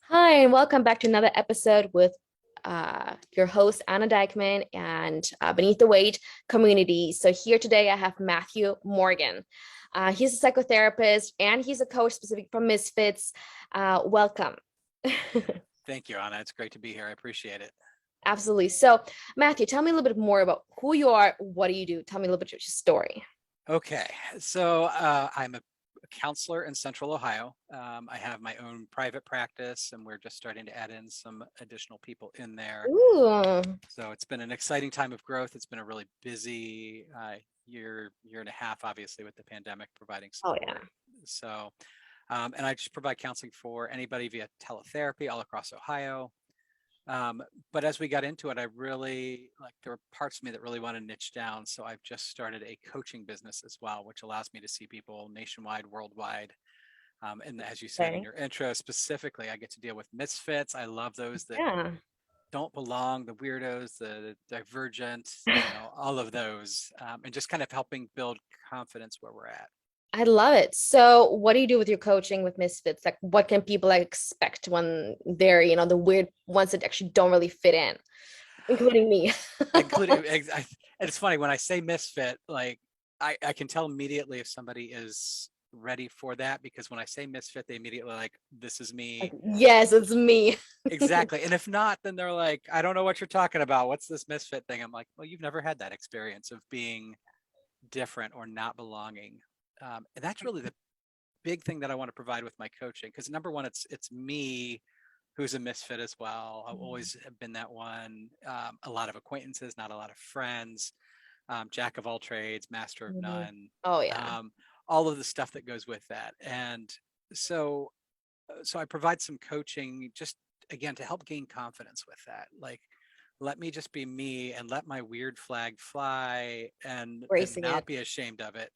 Hi, and welcome back to another episode with your host, Anna Dykeman, and Beneath the Weight community. So, here today I have Matthew Morgan. He's a psychotherapist and he's a coach specific for Misfits. Welcome. Thank you, Anna. It's great to be here. I appreciate it. Absolutely. So, Matthew, tell me a little bit more about who you are. What do you do? Tell me a little bit of your story. Okay, so I'm a counselor in Central Ohio. I have my own private practice, and we're just starting to add in some additional people in there. Ooh. So it's been an exciting time of growth. It's been a really busy year and a half, obviously, with the pandemic providing Oh, yeah. support. So, and I just provide counseling for anybody via teletherapy all across Ohio. But as we got into it, I really there were parts of me that really want to niche down. So I've just started a coaching business as well, which allows me to see people nationwide, worldwide. And as you said in Okay. your intro, specifically, I get to deal with misfits. I love those that Yeah. don't belong, the weirdos, the divergent, all of those, and just kind of helping build confidence where we're at. I love it. So, what do you do with your coaching with Misfits? Like, what can people expect when they're, the weird ones that actually don't really fit in, including me? Including, and it's funny when I say misfit, I can tell immediately if somebody is ready for that, because when I say misfit, they immediately this is Like, me. yes, it's me. Exactly. And if not, then they're like, I don't know what you're talking about. What's this misfit thing? I'm like, well, you've never had that experience of being different or not belonging. And that's really the big thing that I want to provide with my coaching. Because number one, it's me who's a misfit as well. I've always been that one. A lot of acquaintances, not a lot of friends. Jack of all trades, master of Mhm. none. Oh, yeah. Um, all of the stuff that goes with that. And so, so I provide some coaching just again to help gain confidence with that. Like, let me just be me and let my weird flag fly and Bracing it. not be ashamed of it.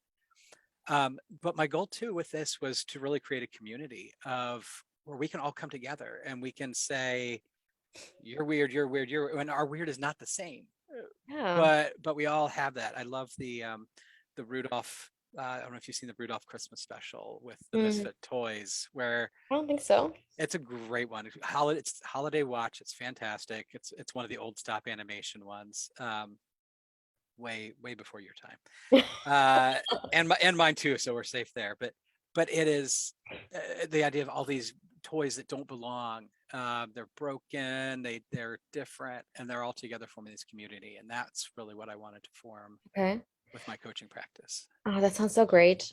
But my goal too with this was to really create a community of where we can all come together and we can say, you're weird, you're weird, and our weird is not the same. Yeah. But we all have that. I love the Rudolph. I don't know if you've seen the Rudolph Christmas special with the Mm, Misfit toys, where I don't think so. it's a great one. It's holiday watch. It's fantastic. It's one of the old stop animation ones, way before your time, uh, and mine too. So we're safe there. But it is the idea of all these toys that don't belong. They're broken. They're different, and they're all together forming this community. And that's really what I wanted to form Okay. with my coaching practice. Oh, that sounds so great.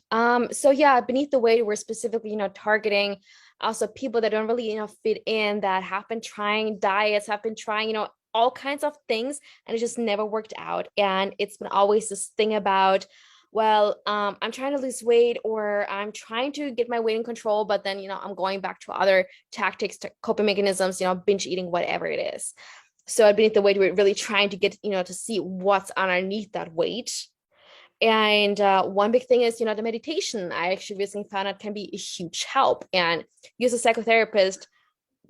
So yeah, beneath the weight, we're specifically, targeting also people that don't really, fit in, that have been trying diets, have been trying, all kinds of things, and it just never worked out. And it's been always this thing about, well, I'm trying to lose weight or I'm trying to get my weight in control, but then, I'm going back to other tactics, to coping mechanisms, binge eating, whatever it is. So at beneath the weight, we're really trying to get, to see what's underneath that weight. And one big thing is, the meditation. I actually recently found out can be a huge help. And you as a psychotherapist,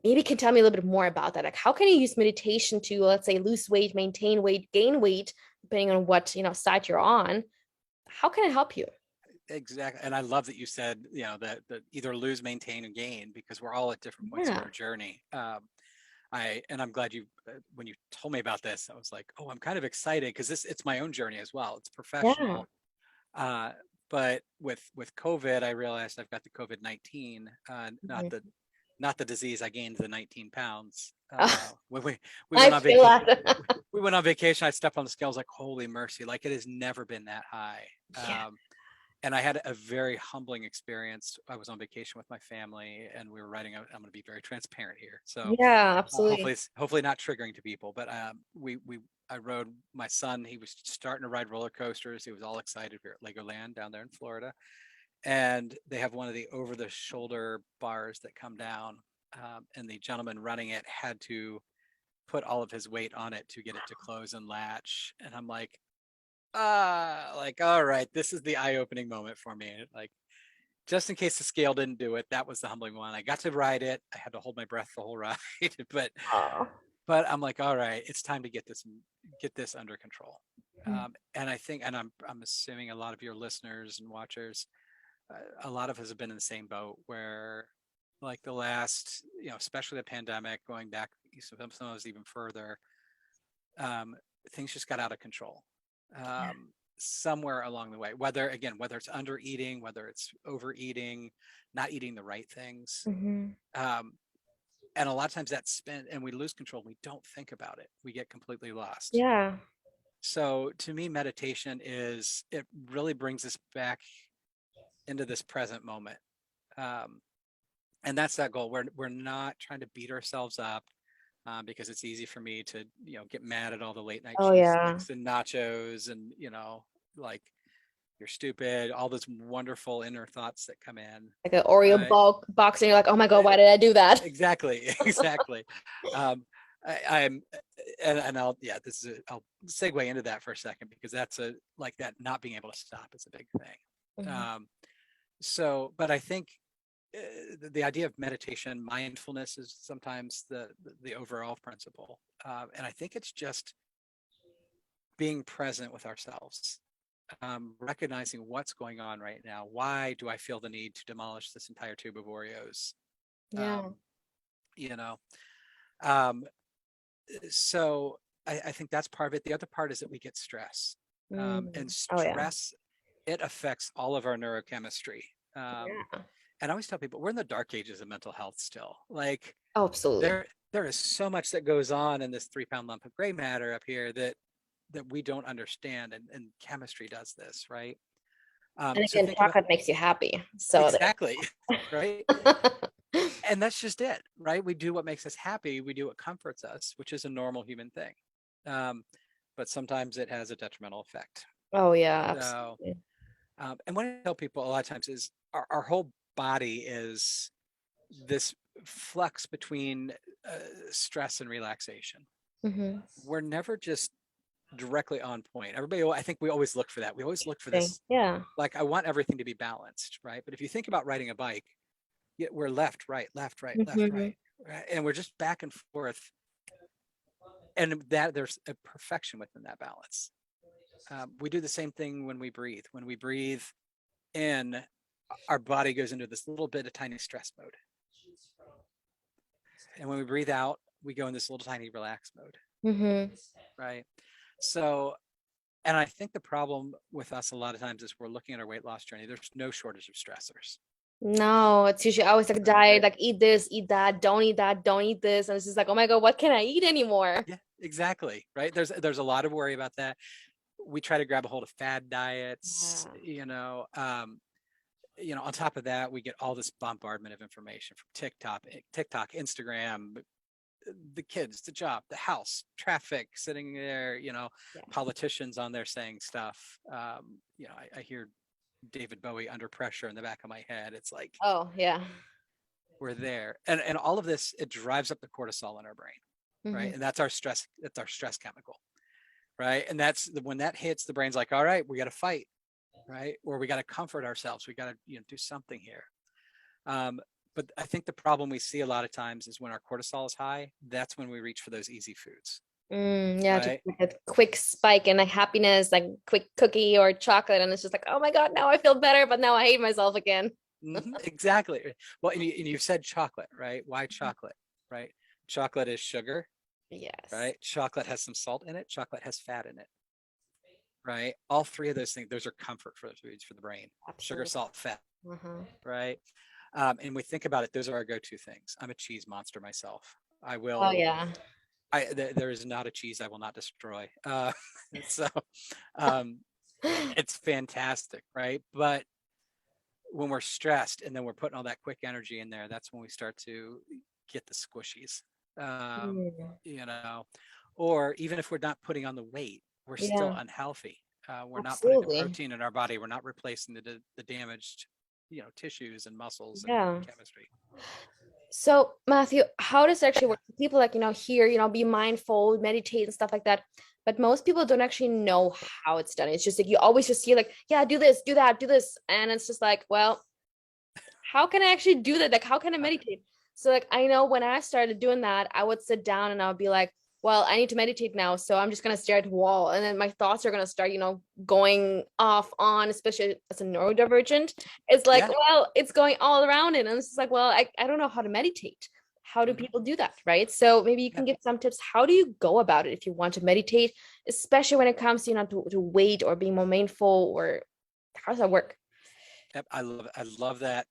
maybe can tell me a little bit more about that. Like, how can you use meditation to, let's say, lose weight, maintain weight, gain weight, depending on what, side you're on? How can it help you? Exactly. And I love that you said, that either lose, maintain, and gain, because we're all at different points in Yeah. our journey. I'm glad when you told me about this, I was like, oh, I'm kind of excited because it's my own journey as well. It's Yeah. professional. Uh, but with COVID, I realized I've got the COVID-19, Mhm. not the disease. I gained the 19 pounds. When we I went on feel vacation, that. we went on vacation. I stepped on the scales like, holy mercy, like it has never been that high. Yeah. And I had a very humbling experience. I was on vacation with my family, and we were riding. I'm going to be very transparent here, so Yeah, absolutely. hopefully not triggering to people. But we I rode my son. He was starting to ride roller coasters. He was all excited. We were at Legoland down there in Florida, and they have one of the over the shoulder bars that come down, and the gentleman running it had to put all of his weight on it to get it to close and latch. And I'm like, all right, this is the eye-opening moment for me. Like, just in case the scale didn't do it, that was the humbling one. I got to ride it. I had to hold my breath the whole ride, but Oh. but I'm like, all right, it's time to get this under control. And I think, and I'm assuming a lot of your listeners and watchers, a lot of us have been in the same boat where like the last, especially the pandemic, going back, some of us even further, um, things just got out of control. Somewhere along the way, whether it's under eating, whether it's overeating, not eating the right things. Mm-hmm. Um, and a lot of times that's spent and we lose control. We don't think about it. We get completely lost. Yeah. So to me, meditation it really brings us back into this present moment. Um, and that's that goal. We're not trying to beat ourselves up because it's easy for me to, get mad at all the late night Oh cheese yeah. sticks and nachos and, like you're stupid, all those wonderful inner thoughts that come in. Like an Oreo Right. bulk box, and you're like, oh my God, why did I do that? Exactly. Exactly. Um, I'm, and I'll, yeah, I'll segue into that for a second because that's like that not being able to stop is a big thing. Mhm. But I think the idea of meditation, mindfulness is sometimes the overall principle. And I think it's just being present with ourselves, recognizing what's going on right now. Why do I feel the need to demolish this entire tube of Oreos? Yeah. Um, you know, um, so I think that's part of it. The other part is that we get stress, and Oh yeah. stress, it affects all of our neurochemistry. Um, Yeah. and I always tell people we're in the dark ages of mental health still. Like Oh, absolutely. there is so much that goes on in this 3 pound lump of gray matter up here that we don't understand, and chemistry does this, right? And So again, think about chocolate makes you happy. So exactly, right? there. And that's just it, right? We do what makes us happy. We do what comforts us, which is a normal human thing. Um, but sometimes it has a detrimental effect. Oh yeah, So, absolutely. and what I tell people a lot of times is our whole body is this flux between stress and relaxation. Mm-hmm. We're never just directly on point. I think we always look for that. We always look for Interesting. this, Yeah. like, I want everything to be balanced, right? But if you think about riding a bike, we're left, right, left, right, left, Mm-hmm. right, right, and we're just back and forth. And that there's a perfection within that balance. We do the same thing when we breathe. When we breathe in, our body goes into this little bit of tiny stress mode. And when we breathe out, we go in this little tiny relax mode, Mm-hmm. right? So, and I think the problem with us a lot of times is we're looking at our weight loss journey. There's no shortage of stressors, No, it's usually always like right? diet, like eat this, eat that, don't eat that, don't eat this. And it's just like, oh my God, what can I eat anymore? Yeah, exactly. Right. There's a lot of worry about that. We try to grab a hold of fad diets, Yeah. on top of that, we get all this bombardment of information from TikTok, Instagram, the kids, the job, the house, traffic, sitting there, Yeah. politicians on there saying stuff. I hear David Bowie Under Pressure in the back of my head. It's like Oh, yeah. we're there. And all of this, it drives up the cortisol in our brain, Mm-hmm. right? And that's our stress chemical, right? And when that hits, the brain's like, all right, we got to fight, right? Or we got to comfort ourselves. We got to, do something here. Um, but I think the problem we see a lot of times is when our cortisol is high, that's when we reach for those easy foods, Yeah, just right? like a quick spike in like happiness, like quick cookie or chocolate, and it's just like, oh my God, now I feel better, but now I hate myself again. Exactly. Well, and you've said chocolate, right? Why chocolate, right? Chocolate is sugar, Yes, right? Chocolate has some salt in it. Chocolate has fat in it, right? All three of those things, those are comfort for foods for the brain: sugar, absolutely. salt, fat, Uh-huh. right? And we think about it; those are our go-to things. I'm a cheese monster myself. I Oh will. yeah. There is not a cheese I will not destroy. So um, it's fantastic, right? But when we're stressed and then we're putting all that quick energy in there, that's when we start to get the squishies. Um, Mm, you know, or even if we're not putting on the weight, we're still yeah, unhealthy. We're not putting the absolutely. protein in our body. We're not replacing the damaged, tissues and muscles and Yeah. chemistry. So, Matthew, how does it actually Yeah. work? People like, here, be mindful, meditate and stuff like that. But most people don't actually know how it's done. It's just like you always just hear like, yeah, do this, do that, do this. And it's just like, well, how can I actually do that? Like, how can I Uh, meditate? So, like, I know when I started doing that, I would sit down and I would be like, well, I need to meditate now, so I'm just gonna stare at the wall, and then my thoughts are gonna start, going off on, especially as a neurodivergent. It's like, Yeah. well, it's going all around it, and it's just like, well, I don't know how to meditate. How do Mhm. people do that, right? So maybe you Yeah. can give some tips. How do you go about it if you want to meditate, especially when it comes to, to weight or being more mindful, or how does that work? Yep. I love that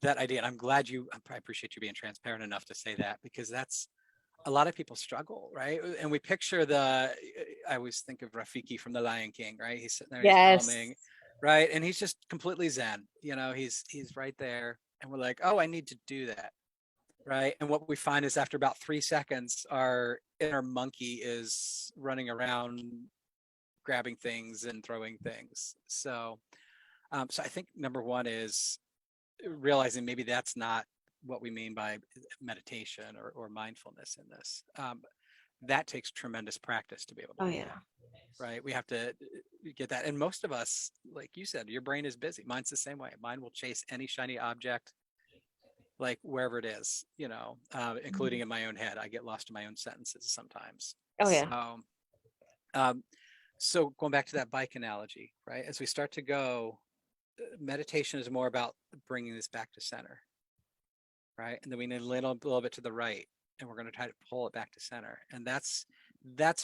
idea. And I'm glad I appreciate you being transparent enough to say that, because that's a lot of people struggle, right? And we picture I always think of Rafiki from The Lion King, right? He's sitting there, he's Yes. calming, right? And he's just completely zen, he's right there. And we're like, oh, I need to do that, right? And what we find is after about 3 seconds, our inner monkey is running around grabbing things and throwing things. So I think number one is realizing maybe that's not what we mean by meditation or mindfulness in this. That takes tremendous practice to be able Oh to do yeah. that, right? We have to get that. And most of us, like you said, your brain is busy. Mine's the same way. Mine will chase any shiny object, like wherever it is, including Mhm. in my own head. I get lost in my own sentences sometimes. Oh yeah. Um, so going back to that bike analogy, right? As we start to go, meditation is more about bringing this back to center, right? And then we need a little bit to the right, and we're going to try to pull it back to center. And that's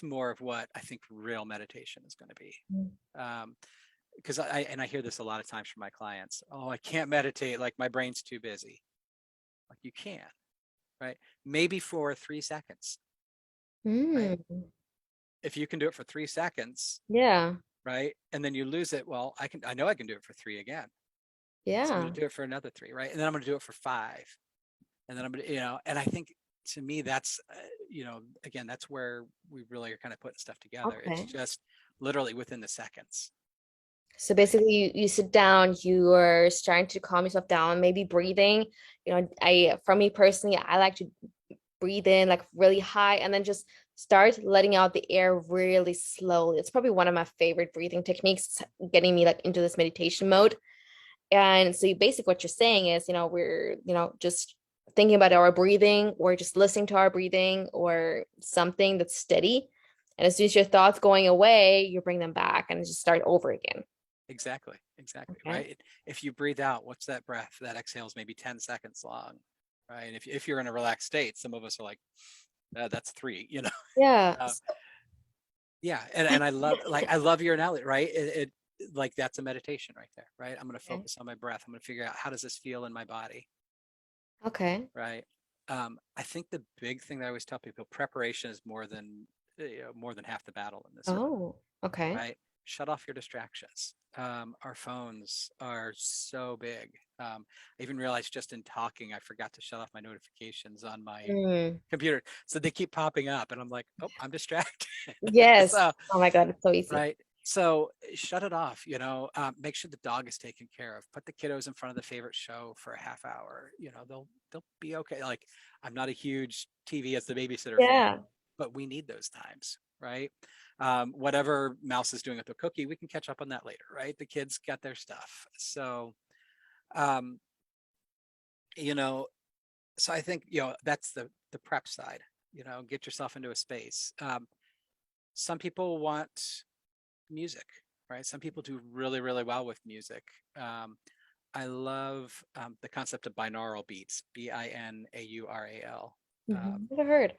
more of what I think real meditation is going to be. Because I hear this a lot of times from my clients. Oh, I can't meditate. Like my brain's too busy. Like you can, right? Maybe for 3 seconds, right? Mm. If you can do it for 3 seconds, Yeah. right? And then you lose it. Well, I know I can do it for three again. So I'm going Yeah. to do it for another three, right? And then I'm going to do it for five. And then I'm gonna, and I think to me that's, again, that's where we really are kind of putting stuff together. It's Okay. just literally within the seconds, So right? basically, you sit down, you are trying to calm yourself down, maybe breathing. For me personally, I like to breathe in like really high and then just start letting out the air really slowly. It's probably one of my favorite breathing techniques, getting me like into this meditation mode. And so basically what you're saying is, we're, just thinking about our breathing or just listening to our breathing or something that's steady. And as soon as your thoughts going away, you bring them back and just start over again. Exactly, Okay. right? If you breathe out, what's that breath? That exhale is maybe 10 seconds long, right? And if you're in a relaxed state, some of us are like, that's three, Yeah. Uh, yeah. And I love your analogy, right? Like that's a meditation right there, right? I'm going to Okay. focus on my breath. I'm going to figure out how does this feel in my body, Okay. right? I think the big thing that I always tell people, preparation is more than half the battle in this one, Oh, okay. right? Shut off your distractions. Our phones are so big. I even realized just in talking, I forgot to shut off my notifications on my Mm. computer, so they keep popping up, and I'm like, oh, I'm distracted. Yes. So Oh my God, it's so easy. right. So shut it off, make sure the dog is taken care of. Put the kiddos in front of the favorite show for a half hour. They'll be okay. Like I'm not a huge TV as the babysitter fan, Yeah. but we need those times, right? Whatever Mouse is doing with the cookie, we can catch up on that later, right? The kids got their stuff. Um, you know, so I think, that's the prep side, get yourself into a space. Some people want music, right? Some people do really, really well with music. Um, I love the concept of binaural beats, Binaural. Um, Never heard.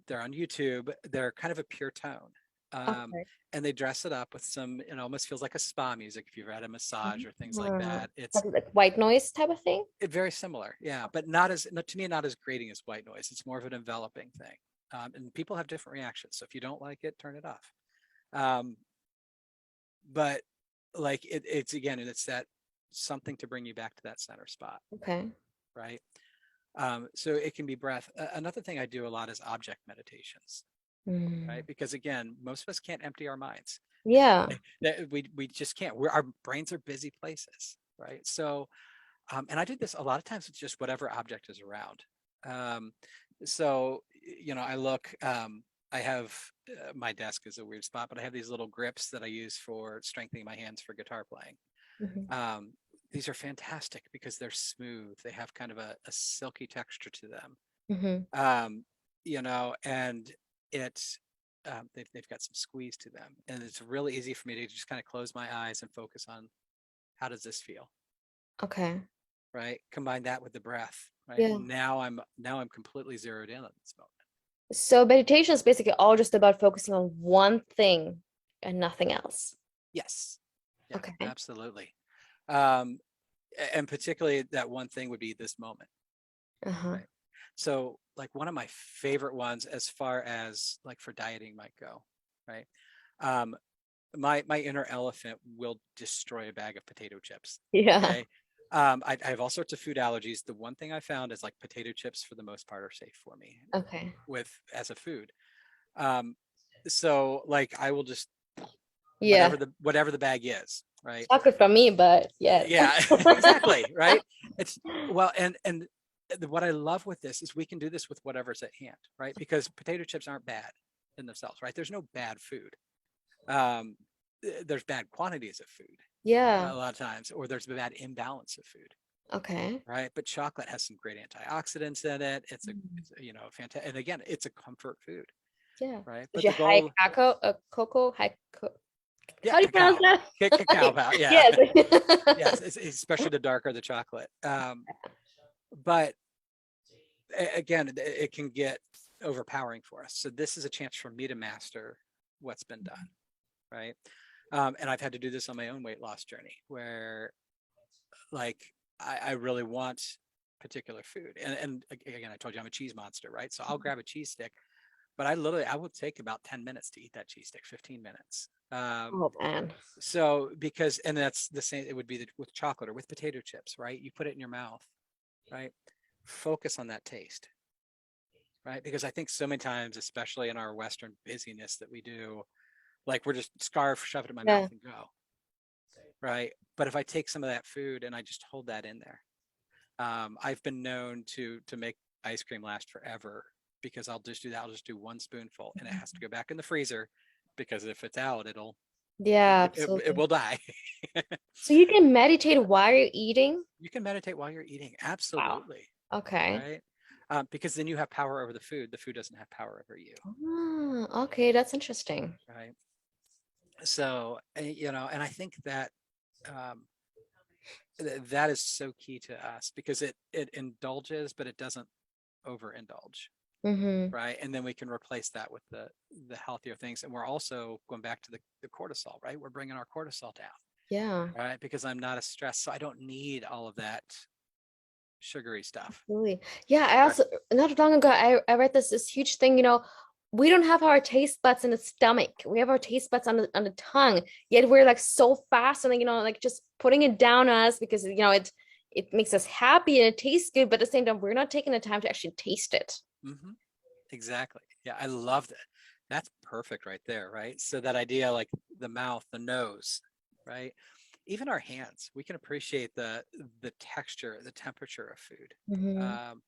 they're on YouTube. They're kind of a pure tone, um, Okay. and they dress it up with some. It almost feels like a spa music if you've had a massage or things like Mhm. that. It's Like white noise type of thing. very similar, yeah, but to me, not as grating as white noise. It's more of an enveloping thing, and people have different reactions. So if you don't like it, turn it off. Um, but like it's again, and it's that something to bring you back to that center spot, Okay. right? So it can be breath. Another thing I do a lot is object meditations, right? Mm. Because again, most of us can't empty our minds. Yeah. We just can't. Our brains are busy places, right? So, and I do this a lot of times with just whatever object is around. Um, so, I look. I have my desk is a weird spot, but I have these little grips that I use for strengthening my hands for guitar playing. Mhm. Um, these are fantastic because they're smooth. They have kind of a silky texture to them. Mhm. Um, and they've got some squeeze to them, and it's really easy for me to just kind of close my eyes and focus on how does this feel, Okay. right? Combine that with the breath, right? Yeah. And now I'm completely zeroed in on this moment. So meditation is basically all just about focusing on one thing and nothing else. Yes, yeah, Okay. absolutely. Um, and particularly that one thing would be this moment, Uh-huh. right? So like one of my favorite ones as far as like for dieting might go, right? Um, my inner elephant will destroy a bag of potato chips. Yeah. Okay. I have all sorts of food allergies. The one thing I found is like potato chips for the most part are safe for me Okay. with as a food. Um, so like I will just Yeah. whatever the bag is, right? Chocolate from me, but yes. Yeah, exactly, right? It's well, and what I love with this is we can do this with whatever's at hand, right? Because potato chips aren't bad in themselves, right? There's no bad food. Um, there's bad quantities of food Yeah. a lot of times, or there's a bad imbalance of food, Okay. right? But chocolate has some great antioxidants in it. Mm. It's a fantastic, and again, it's a comfort food, Yeah. right? Is But your the high goal, cocoa, yeah, how do you pronounce cacao, that? cacao, yeah, Yes. yes, especially the darker the chocolate. But again, it can get overpowering for us. So this is a chance for me to master what's been done, right? And I've had to do this on my own weight loss journey where like I really want particular food. And again, I told you I'm a cheese monster, right? So I'll grab a cheese stick, but I will take about 10 minutes to eat that cheese stick, 15 minutes. Oh man. So because, and that's the same, it would be with chocolate or with potato chips, right? You put it in your mouth, right? Focus on that taste, right? Because I think so many times, especially in our Western busyness that we do, like we're just scarf, shove it in my mouth Yeah. and go, right? But if I take some of that food and I just hold that in there, I've been known to make ice cream last forever because I'll just do that. I'll just do one spoonful and it has to go back in the freezer because if it's out, Yeah, it absolutely. will die. So you can meditate while you're eating? You can meditate while you're eating, Wow. absolutely, Okay. right? Because then you have power over the food. The food doesn't have power over you, Ah, okay, that's interesting. right? So and I think that um, that is so key to us because it indulges, but it doesn't overindulge, Mm-hmm. right? And then we can replace that with the healthier things. And we're also going back to the cortisol, right? We're bringing our cortisol down, Yeah. right? Because I'm not as stressed, so I don't need all of that sugary stuff. Absolutely. Yeah, I Right. also not long ago I read this huge thing, we don't have our taste buds in the stomach. We have our taste buds on the tongue. Yet we're like so fast and like, like just putting it down on us because it makes us happy and it tastes good, but at the same time, we're not taking the time to actually taste it. Mm-hmm. Exactly. Yeah, I love that. That's perfect right there, right? So that idea, like the mouth, the nose, right? Even our hands, we can appreciate the texture, the temperature of food. Hmm. Um,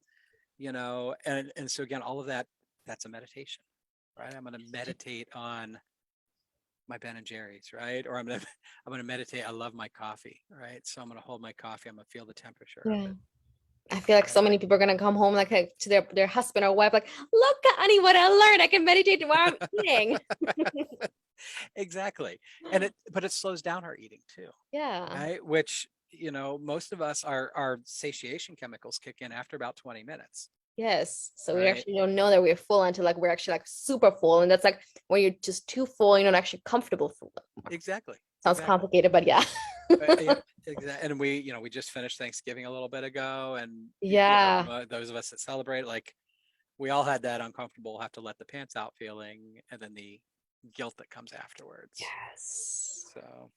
and so again, all of that, that's a meditation, right? I'm going to meditate on my Ben and Jerry's, right? Or I'm gonna meditate. I love my coffee, right? So I'm gonna hold my coffee. I'm gonna feel the temperature of Yeah. it, I feel like so right? many people are gonna come home like to their husband or wife, like, look, honey, what I learned. I can meditate while I'm eating. Exactly. But it slows down our eating too, Yeah. right? Which, most of us, our satiation chemicals kick in after about 20 minutes, Yes. So we right? actually don't know that we're full until like we're actually like super full. And that's like when you're just too full, you're not actually comfortable full. Exactly. Sounds Exactly. complicated, but yeah. Yep. Exactly. And we just finished Thanksgiving a little bit ago, and Yeah. those of us that celebrate, like we all had that uncomfortable, have to let the pants out feeling, and then the guilt that comes afterwards. Yes. So,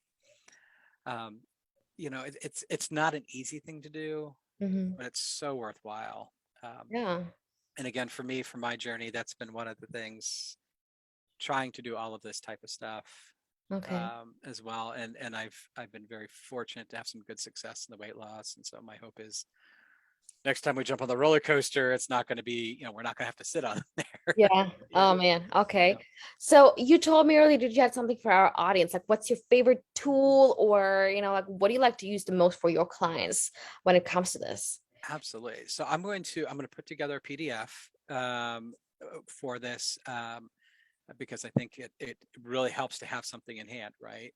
um, it's not an easy thing to do, Hmm. but it's so worthwhile. Yeah. And again, for me, for my journey, that's been one of the things, trying to do all of this type of stuff Okay. as well. And I've been very fortunate to have some good success in the weight loss. And so my hope is next time we jump on the roller coaster, it's not going to be, we're not going to have to sit on there. Yeah. yeah, Oh man. yeah, Okay. So you told me earlier, did you have something for our audience? Like what's your favorite tool or, like what do you like to use the most for your clients when it comes to this? absolutely. So I'm going to put together a PDF for this. because I think it really helps to have something in hand, right?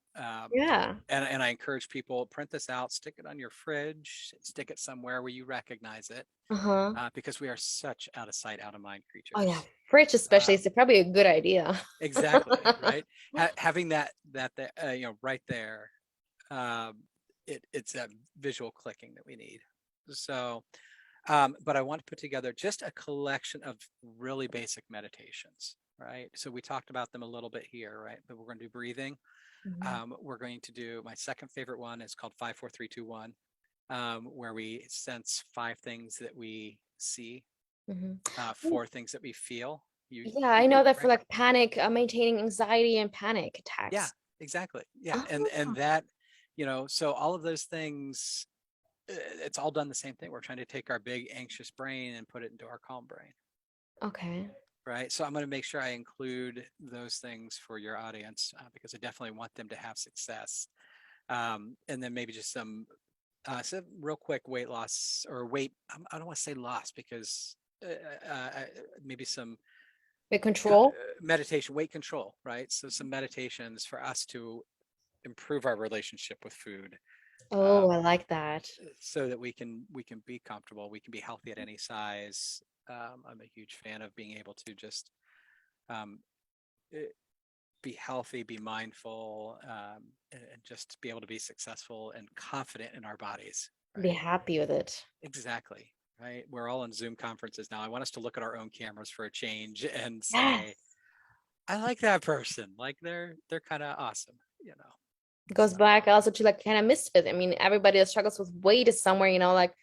Yeah. And I encourage people, print this out, stick it on your fridge, stick it somewhere where you recognize it, Uh-huh. because we are such out of sight, out of mind Oh yeah. creatures. Fridge especially Um, is probably a good idea. exactly, right? Having that right there, um, it's that visual clicking that we need. So, but I want to put together just a collection of really basic meditations, right? So we talked about them a little bit here, right? But we're going to do breathing. Mhm. We're going to do my second favorite one is called 5 4 3 2 1, where we sense 5 things that we see, Mhm. 4 things that we feel. Yeah, You I can know that for right. like panic, maintaining anxiety and panic Yeah, attacks. exactly. Yeah, and Oh, that, so all of those things, it's all done the same thing. We're trying to take our big anxious brain and put it into our calm brain. okay. Right. So I'm going to make sure I include those things for your audience, because I definitely want them to have success. And then maybe just some real quick weight loss or weight. I don't want to say loss because maybe some With control. meditation, weight control, right? So some meditations for us to improve our relationship with food, Oh, um, I like that. so that we can be comfortable, we can be healthy at any size. I'm a huge fan of being able to just um, eh, be healthy, be mindful, and just be able to be successful and confident in our bodies, Be right? happy with it. Exactly. Right. We're all in Zoom conferences now. I want us to look at our own cameras for a change and Yes. say, I like that person. Like they're kind of awesome, you know. Goes So back also to like kind of misfit. I mean, everybody that struggles with weight is somewhere, like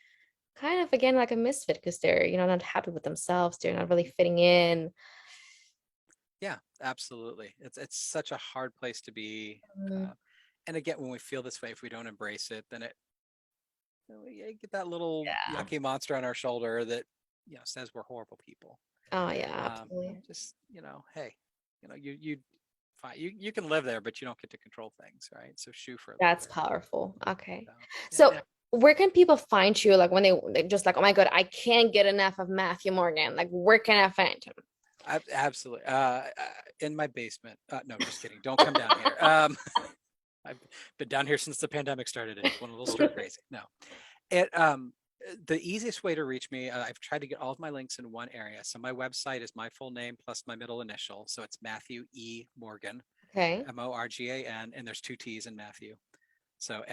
kind of again like a misfit because they're, not happy with themselves. They're not really fitting in. yeah, absolutely. It's such a hard place to be. Mm, Uh, and again, when we feel this way, if we don't embrace it, then we get that little yeah. yucky monster on our shoulder that says we're horrible people. Oh yeah, absolutely. Just hey, you fine, you can live there, but you don't get to control things, right? So shoe for a little That's bit. powerful. Okay. So yeah. So where can people find you? Like when they just like, oh my God, I can't get enough of Matthew Morgan. Like where can I find him? Absolutely. In my basement. No, just kidding. Don't come down here. I've been down here since the pandemic started and went a little stir crazy. No, it the easiest way to reach me, I've tried to get all of my links in one area. So my website is my full name plus my middle initial. So it's Matthew E. Morgan, Okay. Morgan, and there's 2 T's in Matthew. So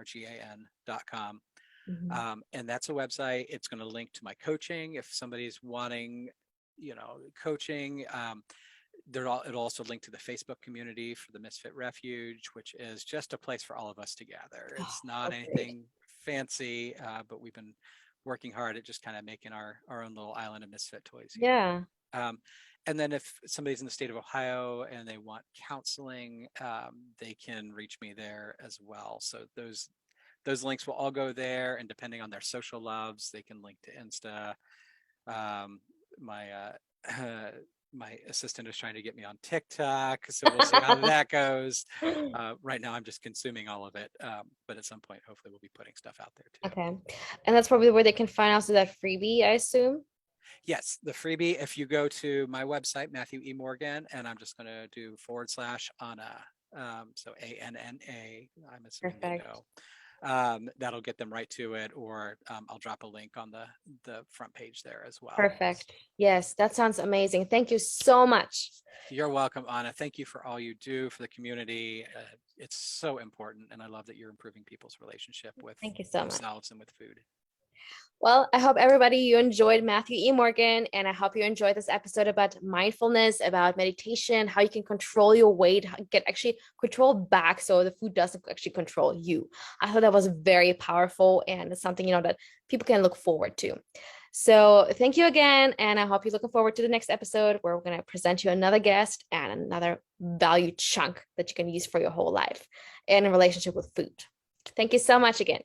MATTHEWEMORGAN.com. Mhm. And that's a website. It's going to link to my coaching if somebody's wanting, coaching. It'll also link to the Facebook community for the Misfit Refuge, which is just a place for all of us to gather. Oh, It's not so great. anything fancy, but we've been working hard at just kind of making our own little island of Misfit toys here. Yeah. Um, and then if somebody's in the state of Ohio and they want counseling, they can reach me there as well. So those links will all go there, and depending on their social loves, they can link to Insta. My my assistant is trying to get me on TikTok, so we'll see how that goes. Right now, I'm just consuming all of it, but at some point, hopefully, we'll be putting stuff out there too. Okay. And that's probably where they can find also that freebie, I assume. Yes, the freebie. If you go to my website, Matthew E. Morgan, and I'm just going to do / Anna, so ANNA. I'm assuming they Perfect. know. That'll get them right to it, or I'll drop a link on the front page there as well. Perfect. Yes, that sounds amazing. Thank you so much. You're welcome, Anna. Thank you for all you do for the community. It's so important, and I love that you're improving people's relationship with Thank you so much. themselves and with food. Well, I hope everybody you enjoyed Matthew E. Morgan, and I hope you enjoyed this episode about mindfulness, about meditation, how you can control your weight, get actually control back so the food doesn't actually control you. I thought that was very powerful and it's something that people can look forward to. So thank you again, and I hope you're looking forward to the next episode where we're going to present you another guest and another value chunk that you can use for your whole life and in relationship with food. Thank you so much again.